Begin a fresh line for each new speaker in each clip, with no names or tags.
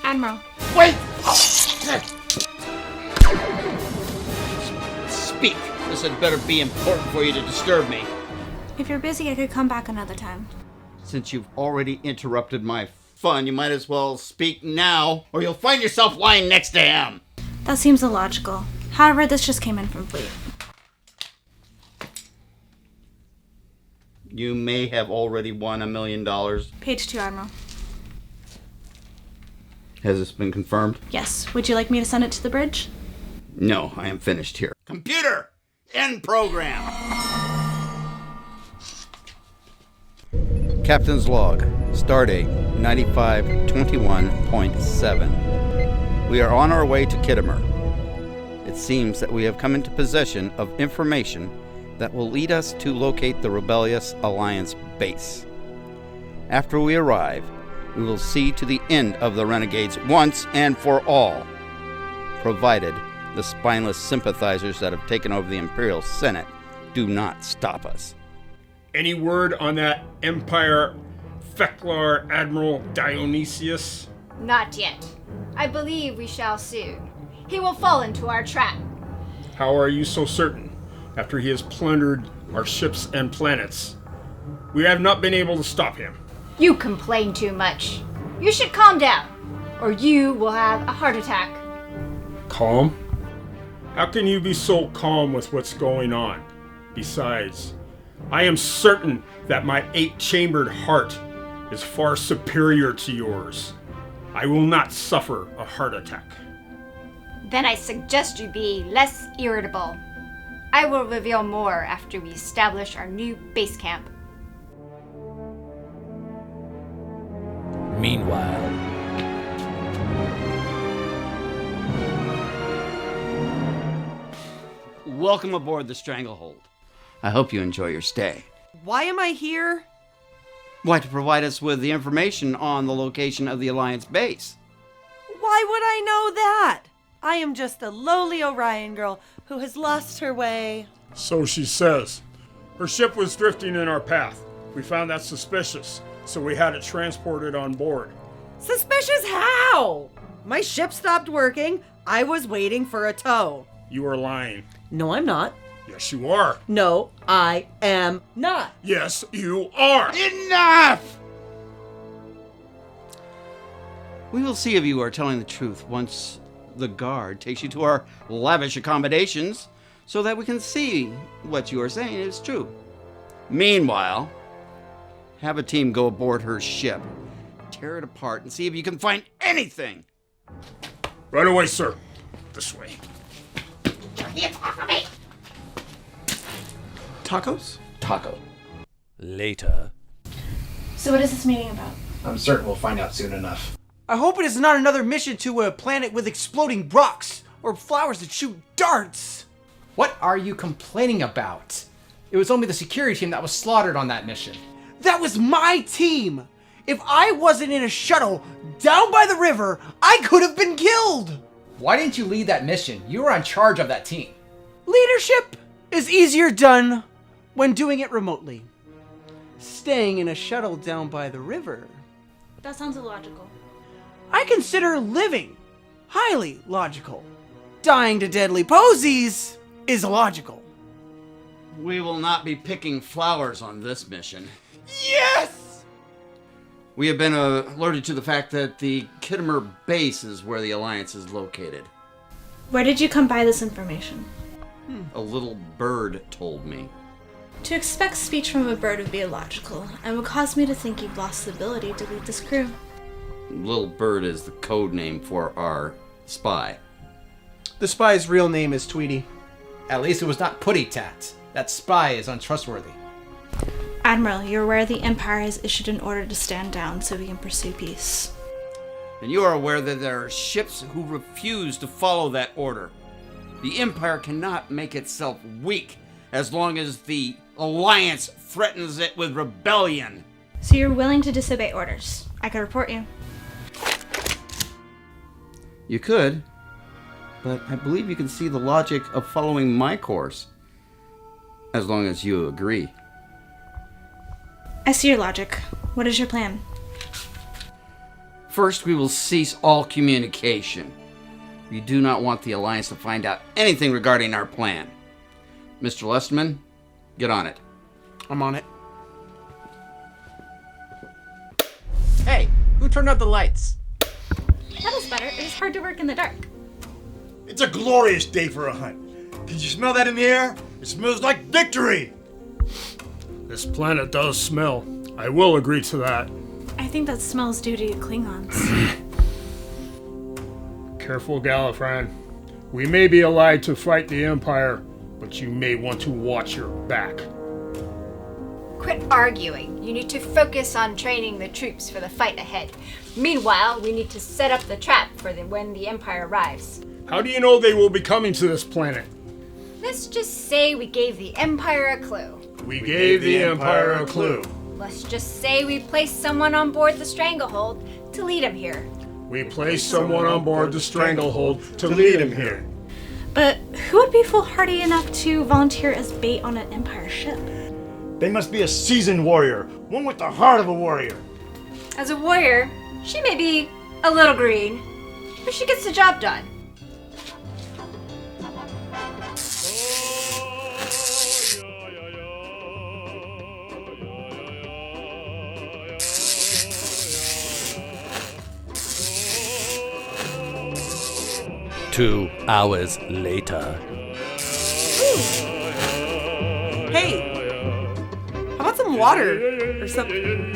Admiral.
Wait! Speak. This had better be important for you to disturb me.
If you're busy, I could come back another time.
Since you've already interrupted my fun, you might as well speak now, or you'll find yourself lying next to him.
That seems illogical. However, this just came in from Fleet.
You may have already won $1 million.
Page 2, Admiral.
Has this been confirmed?
Yes. Would you like me to send it to the bridge?
No, I am finished here. Computer! End program! Captain's log. Stardate 9521.7. We are on our way to Khitomer. It seems that we have come into possession of information that will lead us to locate the rebellious Alliance base. After we arrive, we will see to the end of the renegades once and for all, provided the spineless sympathizers that have taken over the Imperial Senate do not stop us.
Any word on that Empire Feklar Admiral Dionysius?
Not yet. I believe we shall soon. He will fall into our trap.
How are you so certain, after he has plundered our ships and planets? We have not been able to stop him.
You complain too much. You should calm down, or you will have a heart attack.
Calm? How can you be so calm with what's going on? Besides, I am certain that my 8-chambered heart is far superior to yours. I will not suffer a heart attack.
Then I suggest you be less irritable. I will reveal more after we establish our new base camp.
Meanwhile,
Welcome aboard the Stranglehold. I hope you enjoy your stay.
Why am I here?
Why, to provide us with the information on the location of the Alliance base.
Why would I know that? I am just a lowly Orion girl who has lost her way.
So she says. Her ship was drifting in our path. We found that suspicious, so we had it transported on board.
Suspicious how? My ship stopped working. I was waiting for a tow.
You are lying.
No, I'm not.
Yes, you are.
No, I am not.
Yes, you are.
Enough! We will see if you are telling the truth once the guard takes you to our lavish accommodations so that we can see what you are saying is true. Meanwhile, have a team go aboard her ship, tear it apart, and see if you can find anything.
Right away, sir. This way.
Tacos?
Taco.
later.
So what is this meeting about?
I'm certain we'll find out soon enough.
I hope it is not another mission to a planet with exploding rocks or flowers that shoot darts.
What are you complaining about? It was only the security team that was slaughtered on that mission.
That was my team. If I wasn't in a shuttle down by the river, I could have been killed.
Why didn't you lead that mission? You were in charge of that team.
Leadership is easier done when doing it remotely. Staying in a shuttle down by the river,
That sounds illogical.
I consider living highly logical. Dying to deadly posies is illogical.
We will not be picking flowers on this mission.
Yes!
We have been alerted to the fact that the Khitomer base is where the Alliance is located.
Where did you come by this information?
A little bird told me.
To expect speech from a bird would be illogical, and would cause me to think you've lost the ability to lead this crew.
Little bird is the code name for our spy.
The spy's real name is Tweety.
At least it was not Putty Tat. That spy is untrustworthy.
Admiral, you're aware the Empire has issued an order to stand down so we can pursue peace.
And you are aware that there are ships who refuse to follow that order. The Empire cannot make itself weak as long as the Alliance threatens it with rebellion.
So you're willing to disobey orders. I could report you.
You could, but I believe you can see the logic of following my course, as long as you agree.
I see your logic. What is your plan?
First, we will cease all communication. We do not want the Alliance to find out anything regarding our plan. Mr. Lesterman, get on it.
I'm on it.
Hey, who turned out the lights?
That was better. It is hard to work in the dark.
It's a glorious day for a hunt. Can you smell that in the air? It smells like victory!
This planet does smell. I will agree to that.
I think that smells due to Klingons.
Careful, Gallifreyan. We may be allied to fight the Empire, but you may want to watch your back.
Quit arguing. You need to focus on training the troops for the fight ahead. Meanwhile, we need to set up the trap for when the Empire arrives.
How do you know they will be coming to this planet?
Let's just say we gave the Empire a clue.
We gave the Empire a clue.
Let's just say we placed someone on board the Stranglehold to lead him here.
We placed someone on board the Stranglehold to lead him here.
But who would be foolhardy enough to volunteer as bait on an Empire ship?
They must be a seasoned warrior, one with the heart of a warrior.
As a warrior, she may be a little green, but she gets the job done.
Two hours later.
Hey, how about some water or something?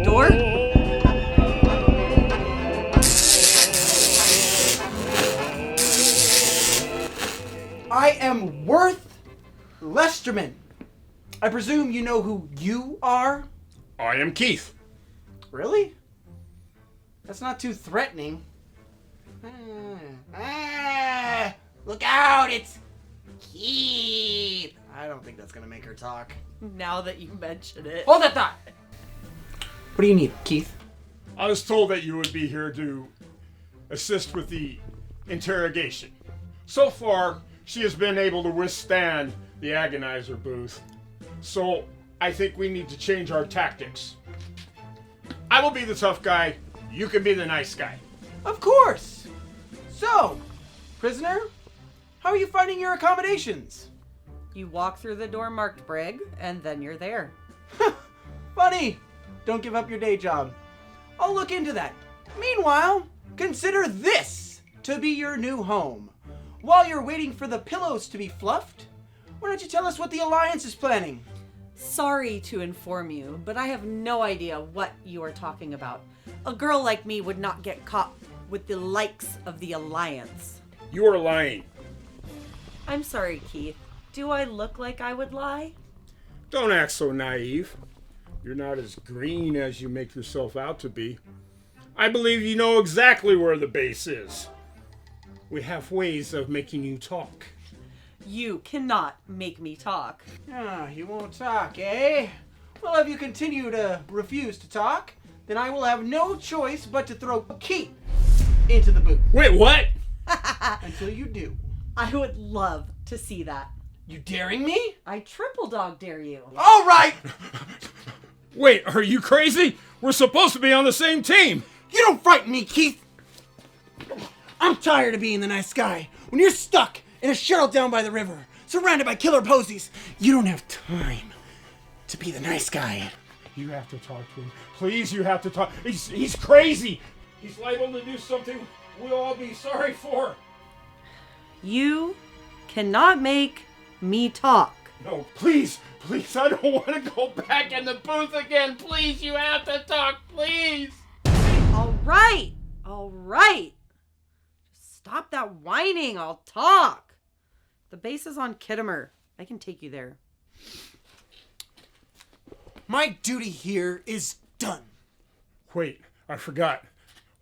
Door?
I am Worth Lesterman. I presume you know who you are?
I am Keith.
Really? That's not too threatening. Look out! It's Keith! I don't think that's gonna make her talk.
Now that you mention it.
Hold that thought! What do you need, Keith?
I was told that you would be here to assist with the interrogation. So far, she has been able to withstand the agonizer booth. So, I think we need to change our tactics. I will be the tough guy. You can be the nice guy.
Of course! So, prisoner, how are you finding your accommodations?
You walk through the door marked Brig, and then you're there.
Funny! Don't give up your day job. I'll look into that. Meanwhile, consider this to be your new home. While you're waiting for the pillows to be fluffed, why don't you tell us what the Alliance is planning?
Sorry to inform you, but I have no idea what you are talking about. A girl like me would not get caught with the likes of the Alliance.
You are lying.
I'm sorry, Keith. Do I look like I would lie?
Don't act so naive. You're not as green as you make yourself out to be. I believe you know exactly where the base is. We have ways of making you talk.
You cannot make me talk.
Ah, you won't talk, eh? Well, if you continue to refuse to talk, then I will have no choice but to throw Keith into the booth.
Wait, what?
Until you do.
I would love to see that.
You daring me?
I triple dog dare you.
All right!
Wait, are you crazy? We're supposed to be on the same team.
You don't frighten me, Keith! I'm tired of being the nice guy. When you're stuck in a shuttle down by the river, surrounded by killer posies, you don't have time to be the nice guy.
You have to talk to him. Please, you have to talk. He's crazy. He's liable to do something we'll all be sorry for.
You cannot make me talk.
No, please, I don't want to go back in the booth again. Please, you have to talk, please.
All right. Just stop that whining. I'll talk. The base is on Kittimer. I can take you there.
My duty here is done.
Wait, I forgot.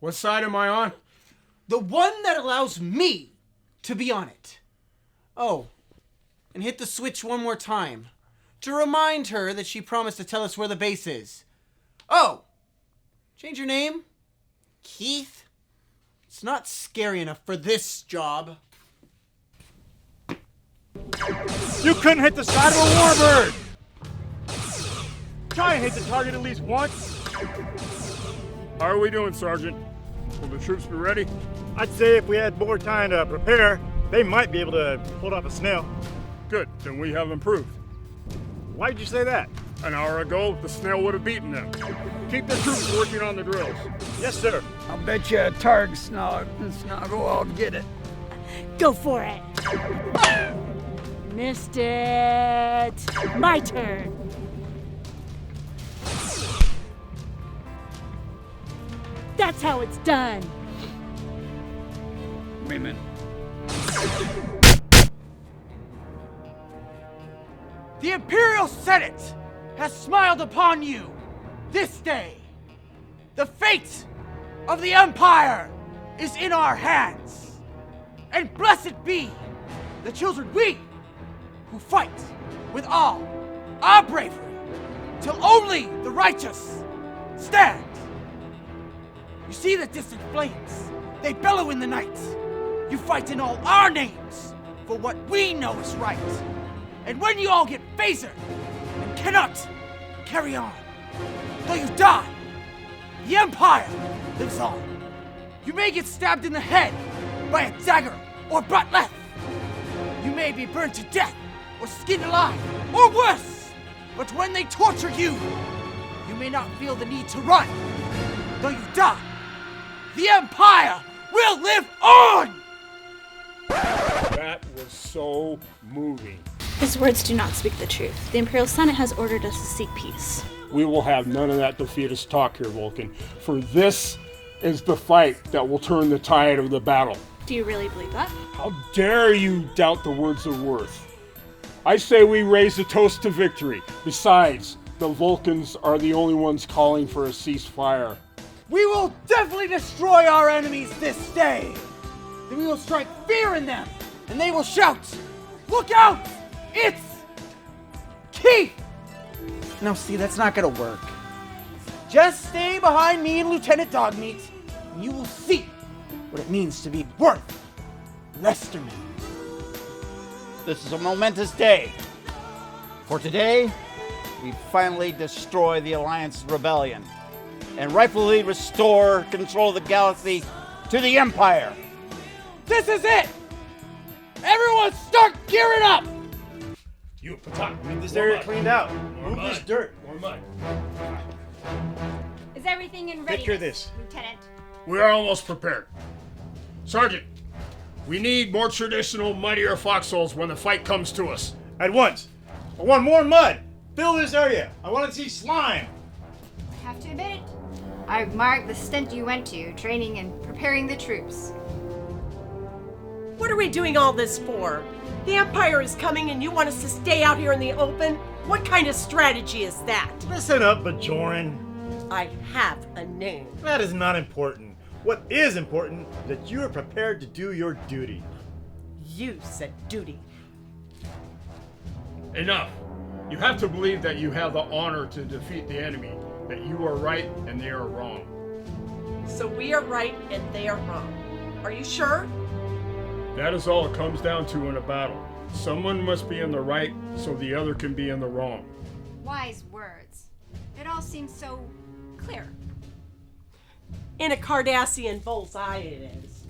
What side am I on?
The one that allows me to be on it. Oh, and hit the switch one more time to remind her that she promised to tell us where the base is. Oh, change your name? Keith? It's not scary enough for this job.
You couldn't hit the side of a warbird! try and hit the target at least once.
How are we doing, Sergeant? Will the troops be ready?
I'd say if we had more time to prepare, they might be able to hold off a snail.
Good, then we have improved.
Why'd you say that?
An hour ago, the snail would have beaten them. Keep the troops working on the drills.
Yes, sir.
I'll bet you a targ snoggle I'll get it.
Go for it. Missed it. My turn. That's how it's done.
Wait a minute.
The Imperial Senate has smiled upon you this day. The fate of the Empire is in our hands. And blessed be the children we who fight with all our bravery till only the righteous stand. You see the distant flames? They bellow in the night. You fight in all our names for what we know is right. And when you all get phasered and cannot carry on, though you die, the Empire lives on. You may get stabbed in the head by a dagger or butt left. You may be burned to death or skinned alive or worse. But when they torture you, you may not feel the need to run. Though you die, the Empire will live on!
That was so moving.
His words do not speak the truth. The Imperial Senate has ordered us to seek peace.
We will have none of that defeatist talk here, Vulcan. For this is the fight that will turn the tide of the battle.
Do you really believe that?
How dare you doubt the words of Worth? I say we raise a toast to victory. Besides, the Vulcans are the only ones calling for a ceasefire.
We will definitely destroy our enemies this day. Then we will strike fear in them, and they will shout, "Look out! It's Keith!" Now see, that's not gonna work. Just stay behind me and Lieutenant Dogmeat, and you will see what it means to be Worth Lesterman.
This is a momentous day. For today, we finally destroy the Alliance rebellion and rightfully restore control of the galaxy to the Empire.
This is it! Everyone start gearing up!
You, Patak,
Get this area cleaned out. Move this dirt.
More mud.
Is everything in readiness,
care of this.
Lieutenant?
We are almost prepared. Sergeant, we need more traditional, muddier foxholes when the fight comes to us.
At once. I want more mud. Fill this area. I want to see slime.
I have to admit it. I admired the stint you went to, training and preparing the troops.
What are we doing all this for? The Empire is coming and you want us to stay out here in the open? What kind of strategy is that?
Listen up, Bajoran.
I have a name.
That is not important. What is important is that you are prepared to do your duty.
You said duty.
Enough. You have to believe that you have the honor to defeat the enemy, that you are right and they are wrong.
So we are right and they are wrong. Are you sure?
That is all it comes down to in a battle. Someone must be in the right so the other can be in the wrong.
Wise words. It all seems so clear.
In a Cardassian bullseye it is.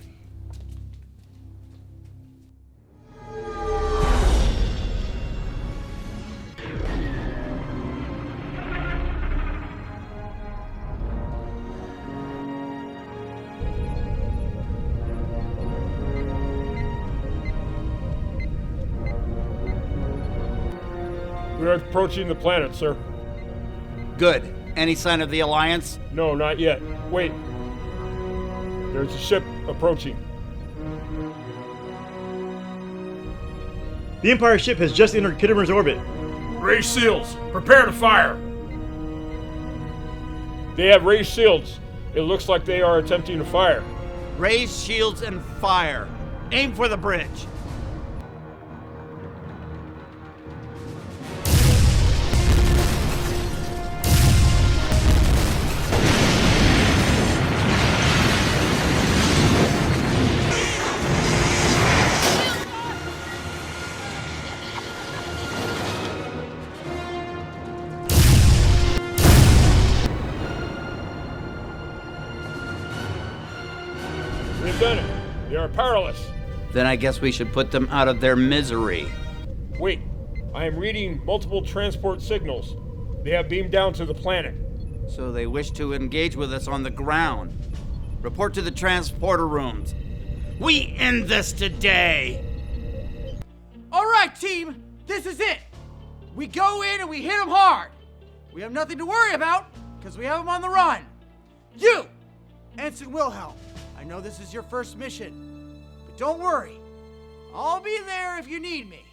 We are approaching the planet, sir.
Good. Any sign of the Alliance?
No, not yet. Wait. There's a ship approaching.
The Empire ship has just entered Kittimer's orbit.
Raise shields. Prepare to fire. They have raised shields. It looks like they are attempting to fire.
Raise shields and fire. Aim for the bridge.
We've done it. We are powerless.
Then I guess we should put them out of their misery.
Wait, I am reading multiple transport signals. They have beamed down to the planet.
So they wish to engage with us on the ground. Report to the transporter rooms. We end this today!
All right, team, this is it. We go in and we hit them hard. We have nothing to worry about because we have them on the run. You, Ensign Wilhelm, I know this is your first mission, but don't worry. I'll be there if you need me.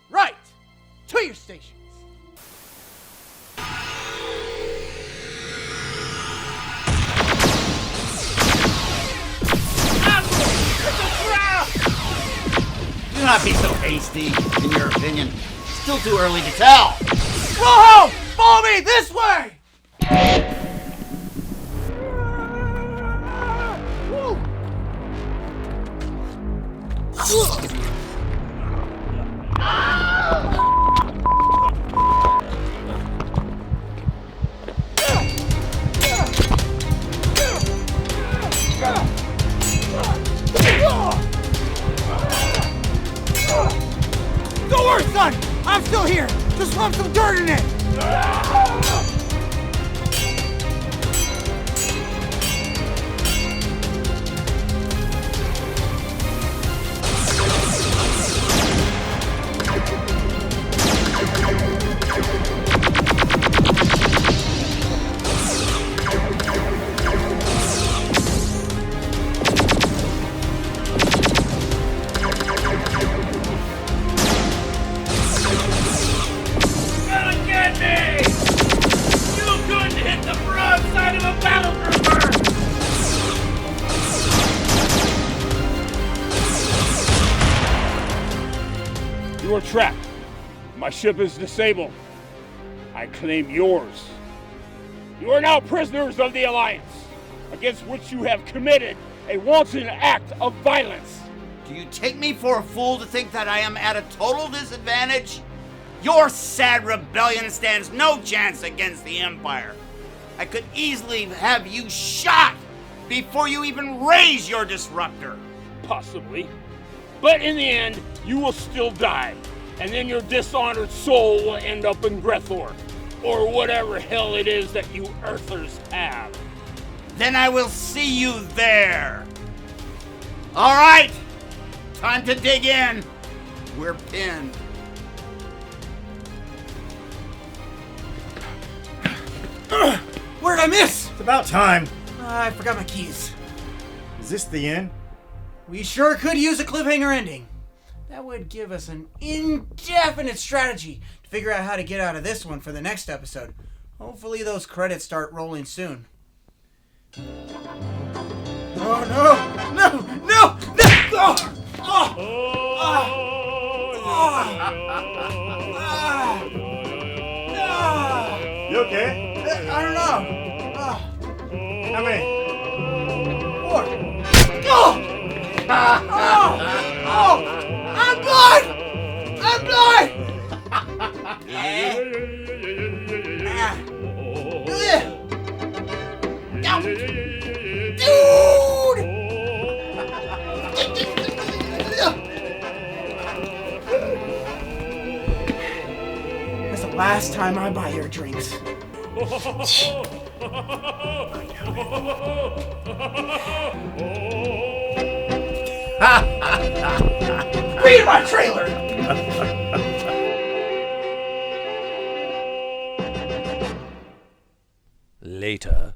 Right, to your stations.
Do not be so hasty, in your opinion. Still too early to tell.
Wilhelm, follow me this way! Don't worry, son! I'm still here! Just rub some dirt in it!
You are trapped. My ship is disabled. I claim yours. You are now prisoners of the Alliance, against which you have committed a wanton act of violence.
Do you take me for a fool to think that I am at a total disadvantage? Your sad rebellion stands no chance against the Empire. I could easily have you shot before you even raise your disruptor.
Possibly. But in the end, you will still die. And then your dishonored soul will end up in Grethor. Or whatever hell it is that you Earthers have.
Then I will see you there. All right. Time to dig in. We're pinned.
Where'd I miss?
It's about time.
I forgot my keys.
Is this the end?
We sure could use a cliffhanger ending. That would give us an indefinite strategy to figure out how to get out of this one for the next episode. Hopefully those credits start rolling soon. Oh no! No! No! No! Oh!
You okay?
I don't know.
How many?
4. Oh! I'm blind! I'm blind! Dude! That's the last time I buy your drinks. Read my trailer!
Later.